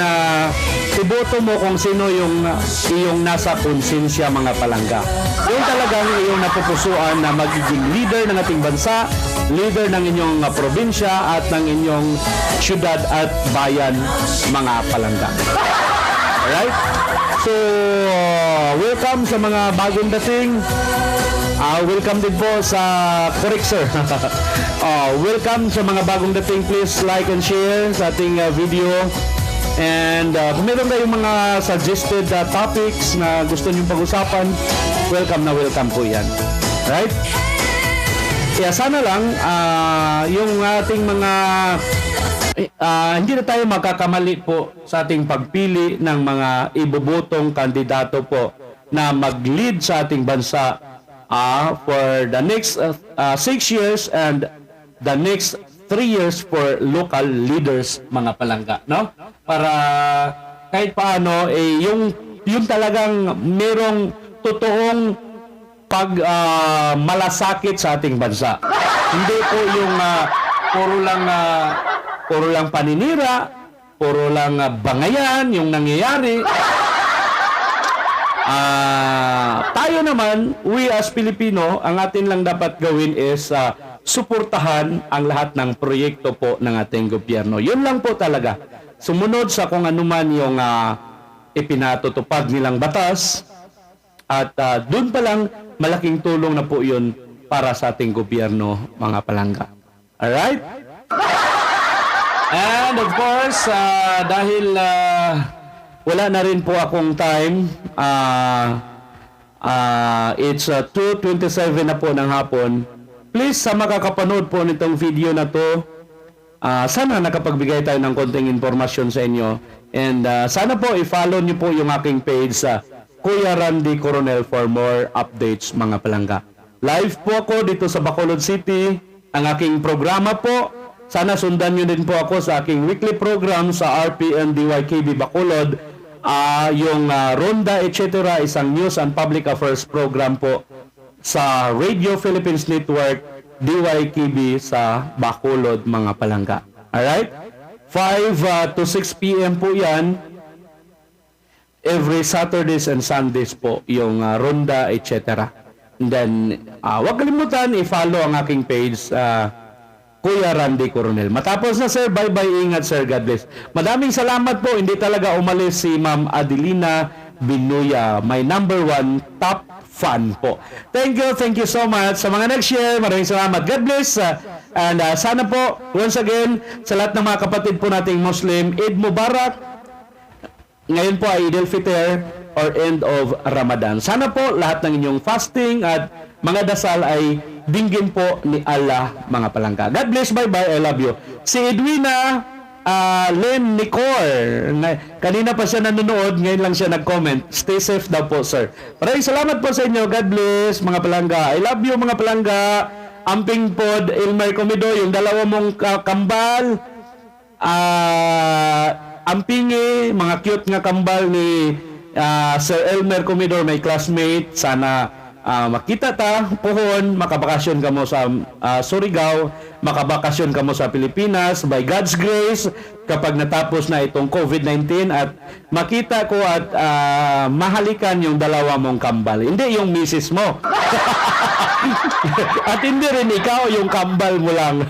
iboto mo kung sino yung iyong nasa konsensya, mga palangga. Yung talagang iyong napupusuan na magiging leader ng ating bansa, leader ng inyong probinsya at ng inyong syudad at bayan, mga palangga. Alright? So, welcome sa mga bagong dating. Welcome din po sa correct, sir. Welcome sa mga bagong dating. Please like and share sa ating video. And kung meron kayong mga suggested topics na gusto niyong pag-usapan, welcome na welcome po yan. Right? Kaya sana lang yung ating mga hindi na tayo magkakamali po sa ating pagpili ng mga ibubutong kandidato po na mag-lead sa ating bansa for the next 6 years and the next 3 years for local leaders, mga palangga, no? Para kahit paano yung talagang merong totoong malasakit sa ating bansa. Hindi po yung puro lang paninira, puro lang bangayan yung nangyayari. Tayo naman, we as Pilipino, ang atin lang dapat gawin is suportahan ang lahat ng proyekto po ng ating gobyerno. Yun lang po talaga. Sumunod sa kung anuman yung ipinatutupad nilang batas at doon pa lang malaking tulong na po yun para sa ating gobyerno, mga palangga. Alright? And of course, dahil wala na rin po akong time, it's 2:27 na po ng hapon. Please, sa makakapanood po nitong video na to, sana nakapagbigay tayo ng konting informasyon sa inyo. And sana po i-follow niyo po yung aking page sa Kuya Randy Coronel for more updates, mga palangga. Live po ako dito sa Bacolod City. Ang aking programa po, sana sundan niyo din po ako sa aking weekly program sa RPN DYKB Bacolod. Yung Ronda etc. isang news and public affairs program po sa Radio Philippines Network DYKB sa Bacolod, mga palangga. Alright? 5 to 6 p.m. po yan. Every Saturdays and Sundays po yung Ronda etc. And then, huwag kalimutan i-follow ang aking page Kuya Randy Coronel. Matapos na, sir, bye-bye, ingat, sir, God bless. Madaming salamat po, hindi talaga umalis si Ma'am Adelina Binuya, my number 1 top fan po. Thank you so much. Sa mga nag-share, maraming salamat. God bless. And sana po, once again, sa lahat ng mga kapatid po nating Muslim, Eid Mubarak. Ngayon po ay Eid al-Fitr or end of Ramadan. Sana po lahat ng inyong fasting at mga dasal ay dinggin po ni Allah, mga palangga. God bless, bye-bye, I love you. Si Edwina Len Nicor, kanina pa siya nanonood, ngayon lang siya nag-comment. Stay safe daw po, sir. Maraming salamat po sa inyo. God bless, mga palangga. I love you, mga palangga. Amping pod, Elmer Comido, yung dalawa mong kambal. Ampingi, mga cute nga kambal ni Sir Elmer Comidor, my classmate. Sana makita ta pohon, makabakasyon ka mo sa Surigao, makabakasyon ka mo sa Pilipinas by God's grace kapag natapos na itong COVID-19 at makita ko at mahalikan yung dalawa mong kambal. Hindi yung misis mo. At hindi rin ikaw yung kambal mo lang.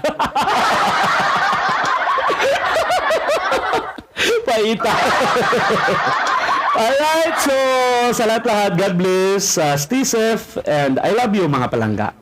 Paita. Alright, so sa lahat-lahat, God bless, stay safe, and I love you, mga palangga.